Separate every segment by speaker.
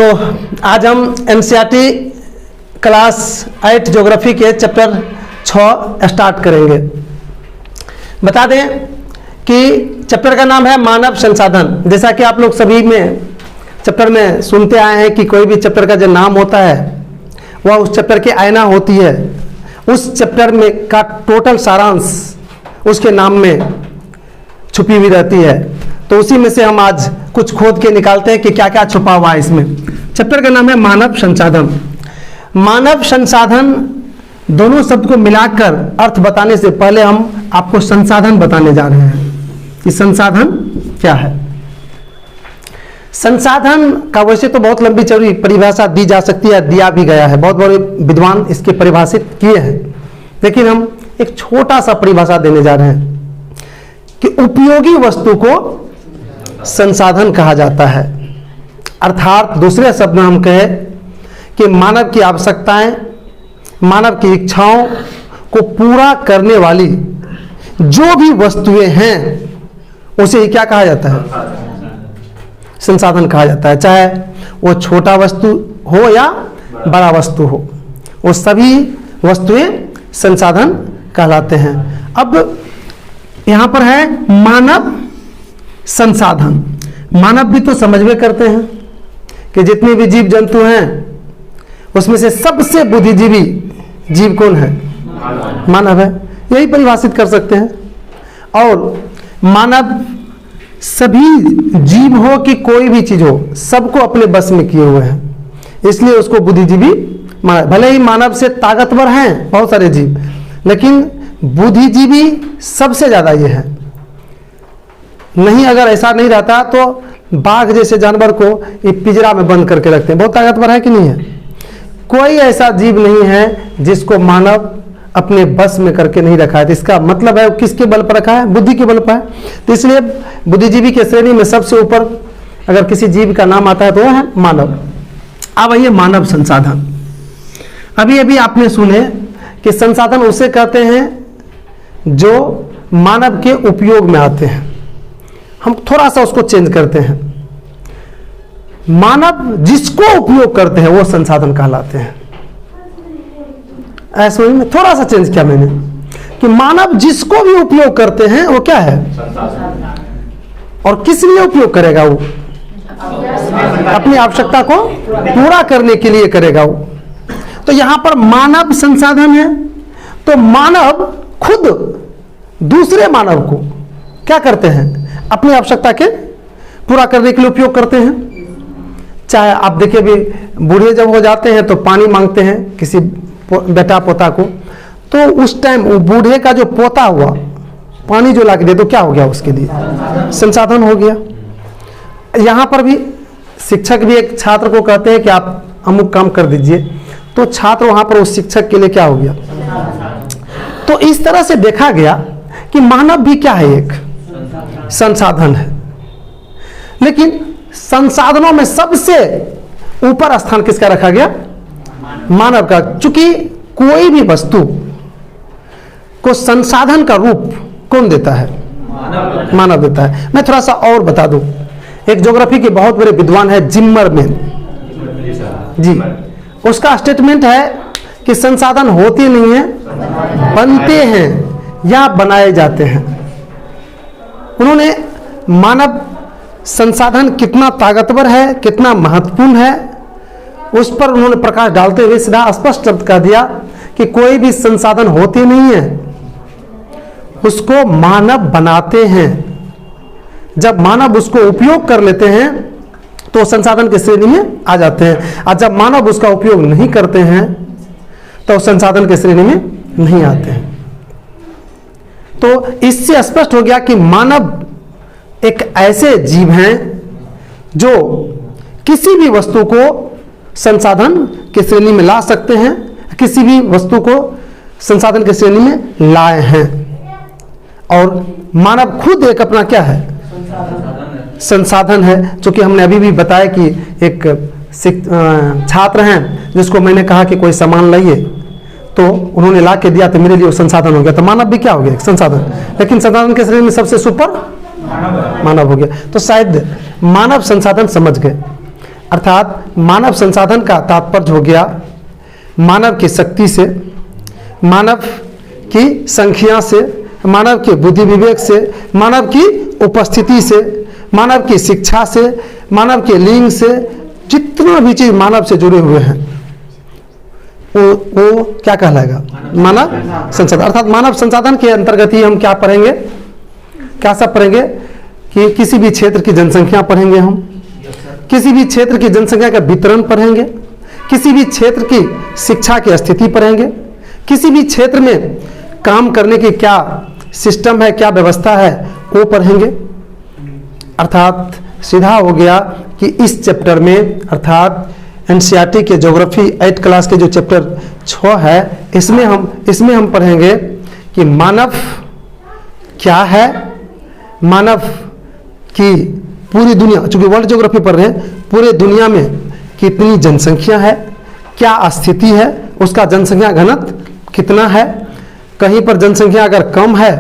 Speaker 1: तो आज हम एनसीईआरटी क्लास 8 ज्योग्राफी के चैप्टर 6 स्टार्ट करेंगे। बता दें कि चैप्टर का नाम है मानव संसाधन। जैसा कि आप लोग सभी में चैप्टर में सुनते आए हैं कि कोई भी चैप्टर का जो नाम होता है वह उस चैप्टर की आईना होती है। उस चैप्टर में का टोटल सारांश उसके नाम में छुपी हुई रहती है। तो उसी में से हम आज कुछ खोद के निकालते हैं कि क्या क्या छुपा हुआ है इसमें। चैप्टर का नाम है मानव संसाधन। मानव संसाधन दोनों शब्द को मिलाकर अर्थ बताने से पहले हम आपको संसाधन बताने जा रहे हैं कि संसाधन क्या है। संसाधन का वैसे तो बहुत लंबी चौड़ी परिभाषा दी जा सकती है, दिया भी गया है, बहुत बड़े विद्वान इसके परिभाषित किए हैं, लेकिन हम एक छोटा सा परिभाषा देने जा रहे हैं कि उपयोगी वस्तु को संसाधन कहा जाता है। अर्थात दूसरे शब्द में हम कहें कि मानव की आवश्यकताएं, मानव की इच्छाओं को पूरा करने वाली जो भी वस्तुएं हैं उसे क्या कहा जाता है? संसाधन कहा जाता है। चाहे वो छोटा वस्तु हो या बड़ा वस्तु हो, वो सभी वस्तुएं संसाधन कहलाते हैं। अब यहां पर है मानव संसाधन। मानव भी तो समझ में करते हैं कि जितने भी जीव जंतु हैं उसमें से सबसे बुद्धिजीवी जीव कौन है? मानव है। यही परिभाषित कर सकते हैं। और मानव सभी जीव हो कि कोई भी चीज हो, सबको अपने बस में किए हुए हैं, इसलिए उसको बुद्धिजीवी माना। भले ही मानव से ताकतवर हैं बहुत सारे जीव, लेकिन बुद्धिजीवी सबसे ज्यादा ये है। नहीं, अगर ऐसा नहीं रहता तो बाघ जैसे जानवर को ये पिंजरा में बंद करके रखते हैं। बहुत ताकतवर है कि नहीं है? कोई ऐसा जीव नहीं है जिसको मानव अपने बस में करके नहीं रखा है। तो इसका मतलब है किसके बल पर रखा है? बुद्धि के बल पर है। तो इसलिए बुद्धिजीवी के श्रेणी में सबसे ऊपर अगर किसी जीव का नाम आता है तो वह है मानव। अब आइए मानव संसाधन। अभी अभी आपने सुने कि संसाधन उसे कहते हैं जो मानव के उपयोग में आते हैं। हम थोड़ा सा उसको चेंज करते हैं। मानव जिसको उपयोग करते हैं वो संसाधन कहलाते हैं। ऐसे में थोड़ा सा चेंज किया मैंने कि मानव जिसको भी उपयोग करते हैं वो क्या है? और किस लिए उपयोग करेगा? वो अपनी आवश्यकता को पूरा करने के लिए करेगा वो। तो यहां पर मानव संसाधन है। तो मानव खुद दूसरे मानव को क्या करते हैं? अपनी आवश्यकता के पूरा करने के लिए उपयोग करते हैं। चाहे आप देखिए भी बूढ़े जब हो जाते हैं तो पानी मांगते हैं किसी बेटा पोता को, तो उस टाइम वो बूढ़े का जो पोता हुआ पानी जो ला के दे तो क्या हो गया? उसके लिए संसाधन हो गया। यहाँ पर भी शिक्षक भी एक छात्र को कहते हैं कि आप अमुक काम कर दीजिए, तो छात्र वहाँ पर उस शिक्षक के लिए क्या हो गया? तो इस तरह से देखा गया कि मानव भी क्या है? एक संसाधन है। लेकिन संसाधनों में सबसे ऊपर स्थान किसका रखा गया? मानव का। चूंकि कोई भी वस्तु को संसाधन का रूप कौन देता है? मानव देता है। मैं थोड़ा सा और बता दूं। एक ज्योग्राफी के बहुत बड़े विद्वान है जिम्मरमैन जी, उसका स्टेटमेंट है कि संसाधन होते नहीं है, बनते हैं या बनाए जाते हैं। उन्होंने मानव संसाधन कितना ताकतवर है, कितना महत्वपूर्ण है, उस पर उन्होंने प्रकाश डालते हुए सीधा स्पष्ट शब्द कह दिया कि कोई भी संसाधन होते नहीं है, उसको मानव बनाते हैं। जब मानव उसको उपयोग कर लेते हैं तो संसाधन की श्रेणी में आ जाते हैं, और जब मानव उसका उपयोग नहीं करते हैं तो संसाधन की श्रेणी में नहीं आते हैं। तो इससे स्पष्ट हो गया कि मानव एक ऐसे जीव हैं जो किसी भी वस्तु को संसाधन की श्रेणी में ला सकते हैं, किसी भी वस्तु को संसाधन की श्रेणी में लाए हैं। और मानव खुद एक अपना क्या है? संसाधन है। चूंकि हमने अभी भी बताया कि एक छात्र हैं जिसको मैंने कहा कि कोई सामान लाइए, तो उन्होंने ला के दिया तो मेरे लिए वो संसाधन हो गया। तो मानव भी क्या हो गया? संसाधन। लेकिन संसाधन के श्रेणी में सबसे सुपर मानव हो गया। तो शायद मानव संसाधन समझ गए। अर्थात मानव संसाधन का तात्पर्य हो गया मानव की शक्ति से, मानव की संख्या से, मानव के बुद्धि विवेक से, मानव की उपस्थिति से, मानव की शिक्षा से, मानव के लिंग से, जितना भी चीज मानव से जुड़े हुए हैं वो क्या कहलाएगा? मानव संसाधन। अर्थात मानव संसाधन के अंतर्गत ही हम क्या पढ़ेंगे, क्या सब पढ़ेंगे कि किसी भी क्षेत्र की जनसंख्या पढ़ेंगे, हम किसी भी क्षेत्र की जनसंख्या का वितरण पढ़ेंगे, किसी भी क्षेत्र की शिक्षा की स्थिति पढ़ेंगे, किसी भी क्षेत्र में काम करने की क्या सिस्टम है, क्या व्यवस्था है, वो पढ़ेंगे। अर्थात सीधा हो गया कि इस चैप्टर में अर्थात एनसीईआरटी के ज्योग्राफी 8 क्लास के जो चैप्टर 6 है, इसमें हम पढ़ेंगे कि मानव क्या है, मानव की पूरी दुनिया, चूंकि वर्ल्ड ज्योग्राफी पढ़ रहे हैं, पूरे दुनिया में कितनी जनसंख्या है, क्या स्थिति है, उसका जनसंख्या घनत्व कितना है, कहीं पर जनसंख्या अगर कम है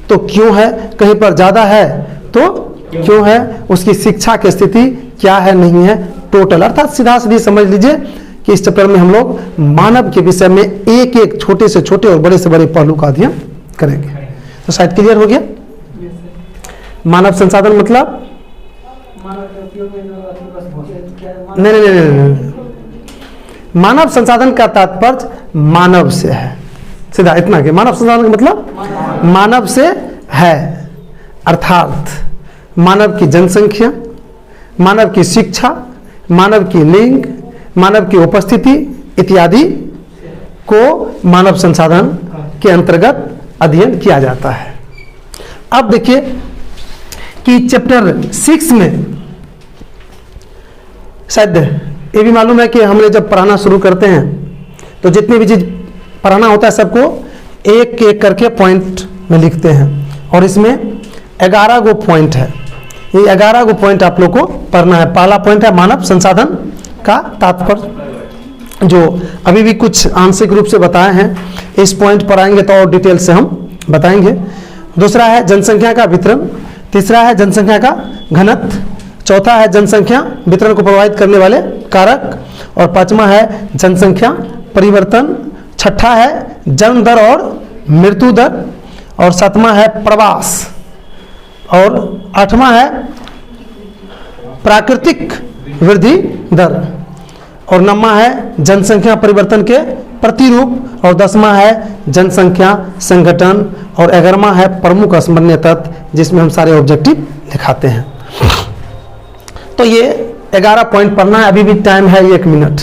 Speaker 1: तो क्यों है, कहीं पर ज़्यादा है तो क्यों है, उसकी शिक्षा की स्थिति क्या है, नहीं है, टोटल। अर्थात सीधा सीधी समझ लीजिए कि इस चैप्टर में हम लोग मानव के विषय में एक एक छोटे से छोटे और बड़े से बड़े पहलू का अध्ययन करेंगे। तो शायद क्लियर हो गया। मानव संसाधन मतलब नहीं, मानव संसाधन का तात्पर्य मानव से है, सीधा इतना कि मानव संसाधन का मतलब मानव से है। अर्थात मानव की जनसंख्या, मानव की शिक्षा, मानव की लिंग, मानव की उपस्थिति इत्यादि को मानव संसाधन के अंतर्गत अध्ययन किया जाता है। अब देखिए कि चैप्टर 6 में शायद ये भी मालूम है कि हमने जब पढ़ाना शुरू करते हैं तो जितनी भी चीज पढ़ाना होता है सबको एक एक करके पॉइंट में लिखते हैं, और इसमें 11 गो पॉइंट है। ये 11 गो पॉइंट आप लोग को पढ़ना है। पहला पॉइंट है मानव संसाधन का तात्पर्य, जो अभी भी कुछ आंशिक रूप से बताए हैं, इस पॉइंट पर आएंगे तो और डिटेल से हम बताएंगे। दूसरा है जनसंख्या का वितरण, तीसरा है जनसंख्या का घनत्व, चौथा है जनसंख्या वितरण को प्रभावित करने वाले कारक, और पांचवा है जनसंख्या परिवर्तन, छठा है जन्म दर और मृत्यु दर, और सातवां है प्रवास, और आठवां है प्राकृतिक वृद्धि दर, और नौवां है जनसंख्या परिवर्तन के प्रतिरूप, और 10वां है जनसंख्या संगठन, और 11वां है प्रमुख स्मरणीय तत्व, जिसमें हम सारे ऑब्जेक्टिव दिखाते हैं। तो ये 11 पॉइंट पढ़ना है। अभी भी टाइम है 1 मिनट,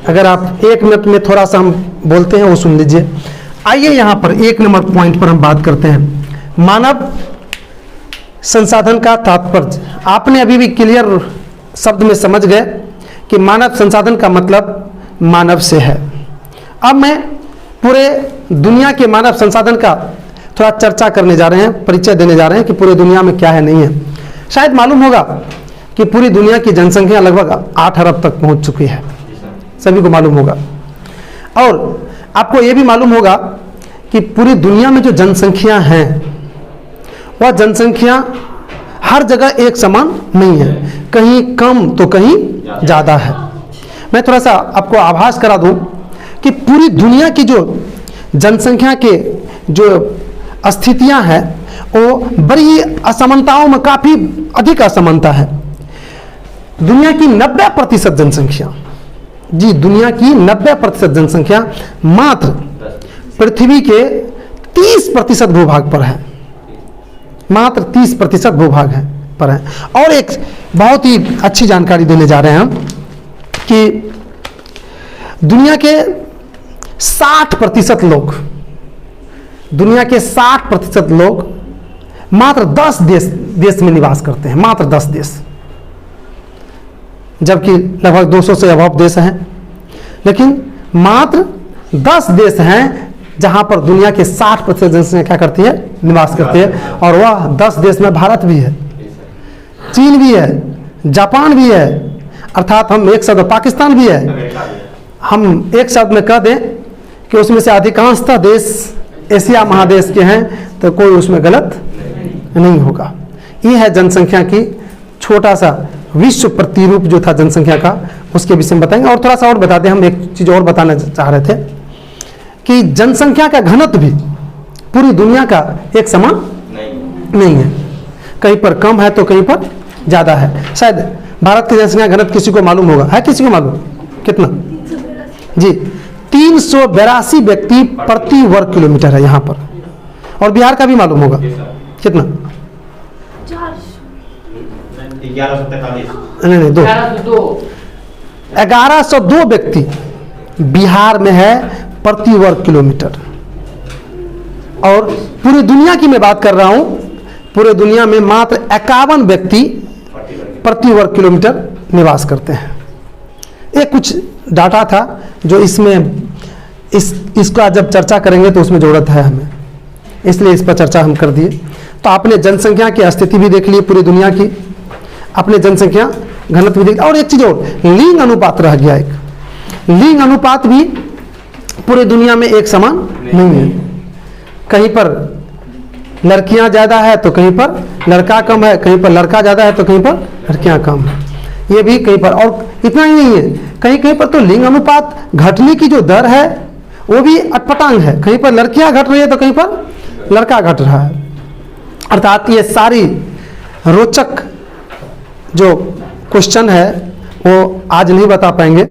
Speaker 1: अगर आप 1 मिनट में थोड़ा सा हम बोलते हैं वो सुन लीजिए। आइए यहाँ पर 1 नंबर पॉइंट पर हम बात करते हैं, मानव संसाधन का तात्पर्य। आपने अभी भी क्लियर शब्द में समझ गए कि मानव संसाधन का मतलब मानव से है। अब मैं पूरे दुनिया के मानव संसाधन का थोड़ा चर्चा करने जा रहे हैं, परिचय देने जा रहे हैं कि पूरे दुनिया में क्या है नहीं है। शायद मालूम होगा कि पूरी दुनिया की जनसंख्या लगभग 8 अरब तक पहुंच चुकी है, सभी को मालूम होगा। और आपको यह भी मालूम होगा कि पूरी दुनिया में जो जनसंख्या है वह जनसंख्या हर जगह एक समान नहीं है, कहीं कम तो कहीं ज़्यादा है। मैं थोड़ा सा आपको आभास करा दूं कि पूरी दुनिया की जो जनसंख्या के जो स्थितियां हैं वो बड़ी असमानताओं में काफ़ी अधिक असमानता है। दुनिया की 90% जनसंख्या, जी दुनिया की 90% जनसंख्या मात्र पृथ्वी के 30% भूभाग पर है, मात्र 30% भूभाग है पर है। और एक बहुत ही अच्छी जानकारी देने जा रहे हैं हम कि दुनिया के 60% लोग, दुनिया के 60% लोग मात्र 10 देश में निवास करते हैं, मात्र 10 देश, जबकि लगभग 200 से अबव देश हैं, लेकिन मात्र 10 देश हैं जहां पर दुनिया के 60% जनसंख्या करती है, निवास करती है। और वह 10 देश में भारत भी है, चीन भी है, जापान भी है, अर्थात हम एक शब्द पाकिस्तान भी है। हम एक शब्द में कह दें कि उसमें से अधिकांशतः देश एशिया महादेश के हैं, तो कोई उसमें गलत नहीं होगा। ये है जनसंख्या की छोटा सा विश्व प्रतिरूप जो था जनसंख्या का, उसके विषय में बताएंगे। और थोड़ा सा और बता दें, हम एक चीज़ और बताना चाह रहे थे कि जनसंख्या का घनत्व भी पूरी दुनिया का एक समान नहीं है। कहीं पर कम है तो कहीं पर ज़्यादा है। शायद भारत की जनसंख्या घनत्व किसी को मालूम होगा, है किसी को मालूम? कितना जी? 382 व्यक्ति प्रति वर्ग किलोमीटर है यहाँ पर। और बिहार का भी मालूम होगा, कितना? 1102 व्यक्ति बिहार में है प्रति वर्ग किलोमीटर। और पूरी दुनिया की मैं बात कर रहा हूं, पूरे दुनिया में मात्र 51 व्यक्ति प्रति वर्ग किलोमीटर निवास करते हैं। ये कुछ डाटा था जो इसमें इसका जब चर्चा करेंगे तो उसमें ज़रूरत है हमें, इसलिए इस पर चर्चा हम कर दिए। तो आपने जनसंख्या की स्थिति भी देख ली पूरी दुनिया की, अपने जनसंख्या घनत्व भी देख। और एक चीज़ और, लिंग अनुपात रह गया। एक लिंग अनुपात भी पूरी दुनिया में एक समान नहीं है। कहीं पर लड़कियां ज़्यादा है तो कहीं पर लड़का कम है, कहीं पर लड़का ज़्यादा है तो कहीं पर लड़कियां कम है। ये भी कहीं पर, और इतना ही नहीं है, कहीं कहीं पर तो लिंग अनुपात घटने की जो दर है वो भी अटपटांग है। कहीं पर लड़कियां घट रही है तो कहीं पर लड़का घट रहा है। अर्थात ये सारी रोचक जो क्वेश्चन है वो आज नहीं बता पाएंगे।